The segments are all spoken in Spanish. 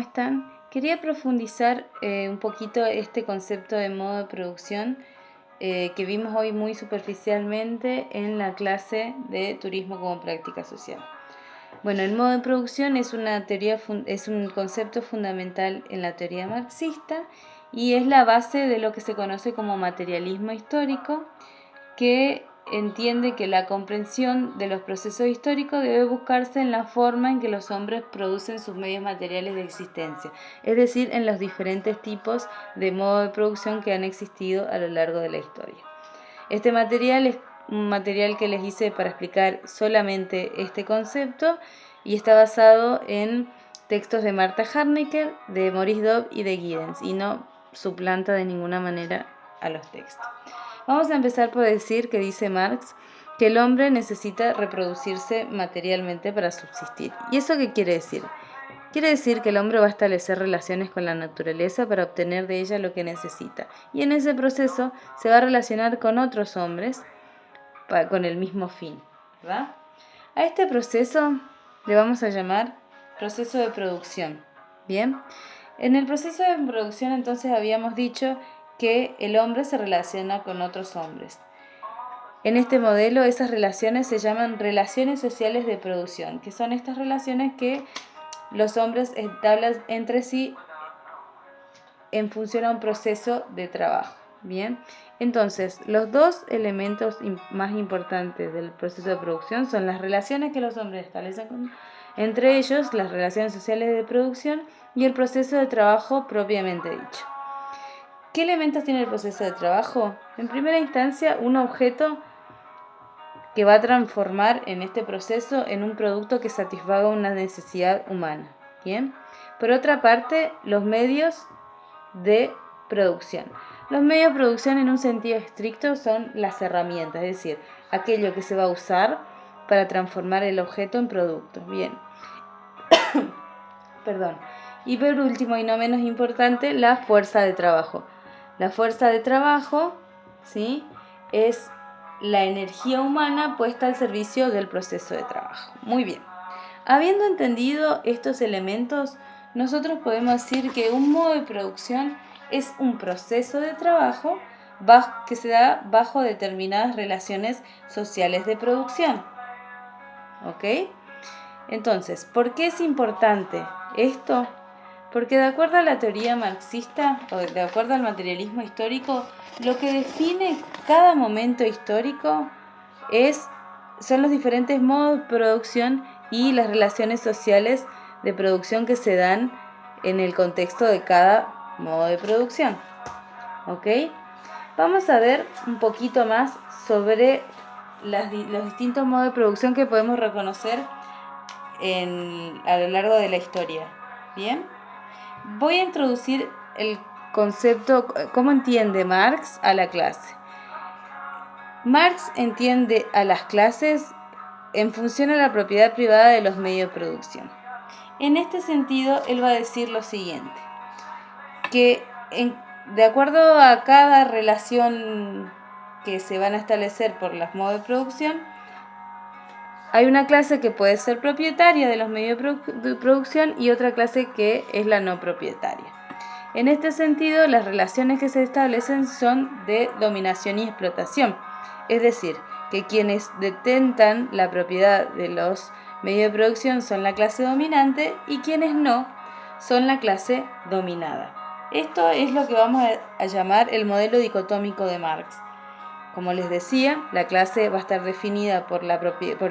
¿Cómo están? Quería profundizar un poquito este concepto de modo de producción que vimos hoy muy superficialmente en la clase de turismo como práctica social. Bueno, el modo de producción es es un concepto fundamental en la teoría marxista y es la base de lo que se conoce como materialismo histórico, que entiende que la comprensión de los procesos históricos debe buscarse en la forma en que los hombres producen sus medios materiales de existencia, es decir, en los diferentes tipos de modo de producción que han existido a lo largo de la historia. Este material es un material que les hice para explicar solamente este concepto y está basado en textos de Martha Harnecker, de Maurice Dobb y de Giddens, y no suplanta de ninguna manera a los textos. Vamos a empezar por decir que dice Marx que el hombre necesita reproducirse materialmente para subsistir. ¿Y eso qué quiere decir? Quiere decir que el hombre va a establecer relaciones con la naturaleza para obtener de ella lo que necesita. Y en ese proceso se va a relacionar con otros hombres con el mismo fin, ¿verdad? A este proceso le vamos a llamar proceso de producción. Bien, en el proceso de producción entonces habíamos dicho que el hombre se relaciona con otros hombres. En este modelo esas relaciones se llaman relaciones sociales de producción, que son estas relaciones que los hombres entablan entre sí en función a un proceso de trabajo. Bien, entonces los dos elementos más importantes del proceso de producción son las relaciones que los hombres establecen entre ellos, las relaciones sociales de producción y el proceso de trabajo propiamente dicho. ¿Qué elementos tiene el proceso de trabajo? En primera instancia, un objeto que va a transformar en este proceso en un producto que satisfaga una necesidad humana. Bien. Por otra parte, los medios de producción. Los medios de producción en un sentido estricto son las herramientas, es decir, aquello que se va a usar para transformar el objeto en producto. Bien. Perdón. Y por último y no menos importante, la fuerza de trabajo. La fuerza de trabajo, ¿sí?, es la energía humana puesta al servicio del proceso de trabajo. Muy bien. Habiendo entendido estos elementos, nosotros podemos decir que un modo de producción es un proceso de trabajo que se da bajo determinadas relaciones sociales de producción. ¿Ok? Entonces, ¿por qué es importante esto? Porque de acuerdo a la teoría marxista, o de acuerdo al materialismo histórico, lo que define cada momento histórico son los diferentes modos de producción y las relaciones sociales de producción que se dan en el contexto de cada modo de producción. ¿Ok? Vamos a ver un poquito más sobre los distintos modos de producción que podemos reconocer a lo largo de la historia. ¿Bien? Voy a introducir el concepto, ¿cómo entiende Marx a la clase? Marx entiende a las clases en función a la propiedad privada de los medios de producción. En este sentido, él va a decir lo siguiente, que de acuerdo a cada relación que se van a establecer por los modos de producción, hay una clase que puede ser propietaria de los medios de producción y otra clase que es la no propietaria. En este sentido, las relaciones que se establecen son de dominación y explotación, es decir, que quienes detentan la propiedad de los medios de producción son la clase dominante y quienes no son la clase dominada. Esto es lo que vamos a llamar el modelo dicotómico de Marx. Como les decía, la clase va a estar definida por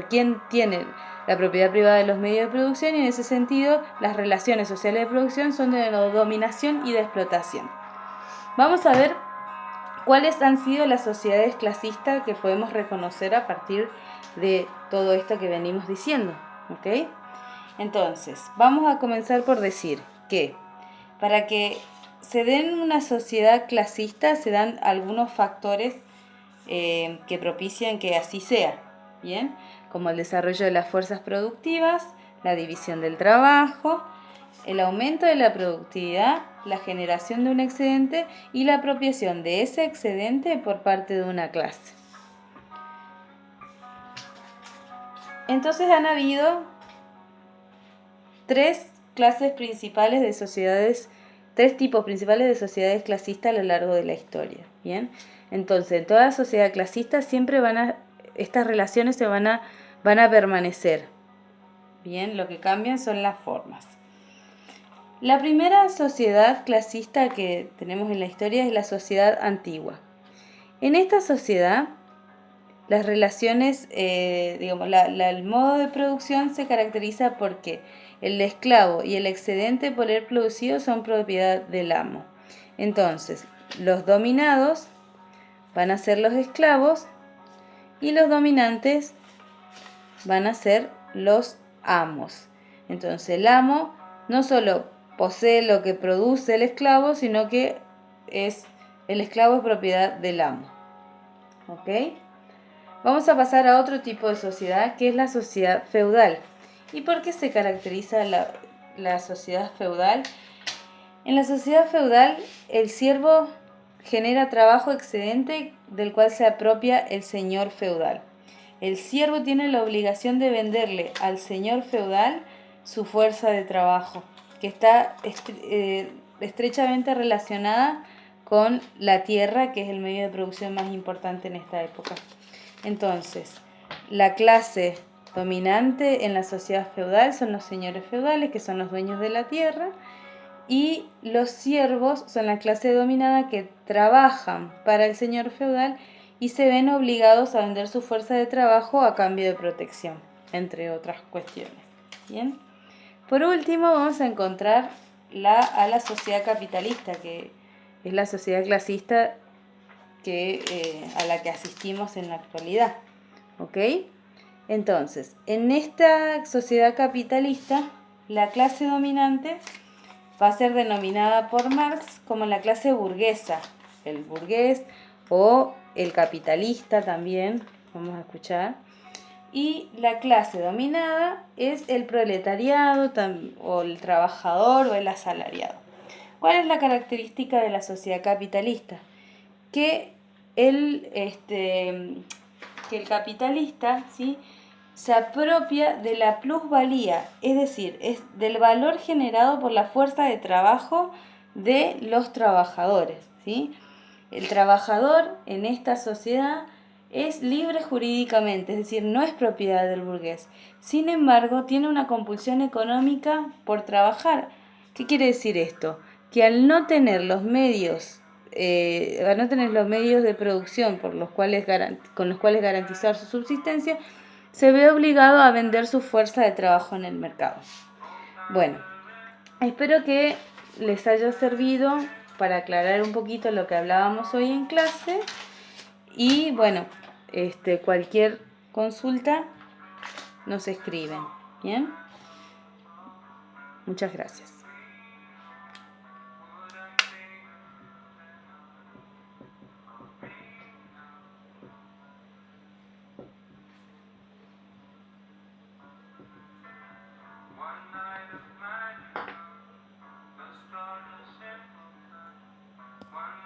quien tiene la propiedad privada de los medios de producción y en ese sentido las relaciones sociales de producción son de dominación y de explotación. Vamos a ver cuáles han sido las sociedades clasistas que podemos reconocer a partir de todo esto que venimos diciendo. ¿Ok? Entonces, vamos a comenzar por decir que para que se den una sociedad clasista se dan algunos factores que propician que así sea, ¿bien? Como el desarrollo de las fuerzas productivas, la división del trabajo, el aumento de la productividad, la generación de un excedente y la apropiación de ese excedente por parte de una clase. Entonces han habido tres clases principales de sociedades, tres tipos principales de sociedades clasistas a lo largo de la historia. Bien, entonces en toda sociedad clasista siempre estas relaciones van a permanecer. Bien, lo que cambian son las formas. La primera sociedad clasista que tenemos en la historia es la sociedad antigua. En esta sociedad, las relaciones, el modo de producción se caracteriza porque el esclavo y el excedente por él producido son propiedad del amo. Entonces, los dominados van a ser los esclavos y los dominantes van a ser los amos. Entonces, el amo no solo posee lo que produce el esclavo, sino que el esclavo es propiedad del amo. ¿Ok? Vamos a pasar a otro tipo de sociedad, que es la sociedad feudal. ¿Y por qué se caracteriza la sociedad feudal? En la sociedad feudal, el siervo genera trabajo excedente del cual se apropia el señor feudal. El siervo tiene la obligación de venderle al señor feudal su fuerza de trabajo, que está estrechamente relacionada con la tierra, que es el medio de producción más importante en esta época. Entonces, la clase dominante en la sociedad feudal son los señores feudales, que son los dueños de la tierra, y los siervos son la clase dominada que trabajan para el señor feudal y se ven obligados a vender su fuerza de trabajo a cambio de protección, entre otras cuestiones. Bien. Por último, vamos a encontrar a la sociedad capitalista, que es la sociedad clasista a la que asistimos en la actualidad. ¿Ok? Entonces, en esta sociedad capitalista, la clase dominante va a ser denominada por Marx como la clase burguesa, el burgués o el capitalista también, vamos a escuchar. Y la clase dominada es el proletariado o el trabajador o el asalariado. ¿Cuál es la característica de la sociedad capitalista? Que el capitalista, ¿sí?, se apropia de la plusvalía, es decir, es del valor generado por la fuerza de trabajo de los trabajadores, ¿sí? El trabajador en esta sociedad es libre jurídicamente, es decir, no es propiedad del burgués. Sin embargo, tiene una compulsión económica por trabajar. ¿Qué quiere decir esto? Que al no tener los medios de producción con los cuales garantizar su subsistencia, se ve obligado a vender su fuerza de trabajo en el mercado. Bueno, espero que les haya servido para aclarar un poquito lo que hablábamos hoy en clase. Y bueno, cualquier consulta nos escriben. Bien, muchas gracias.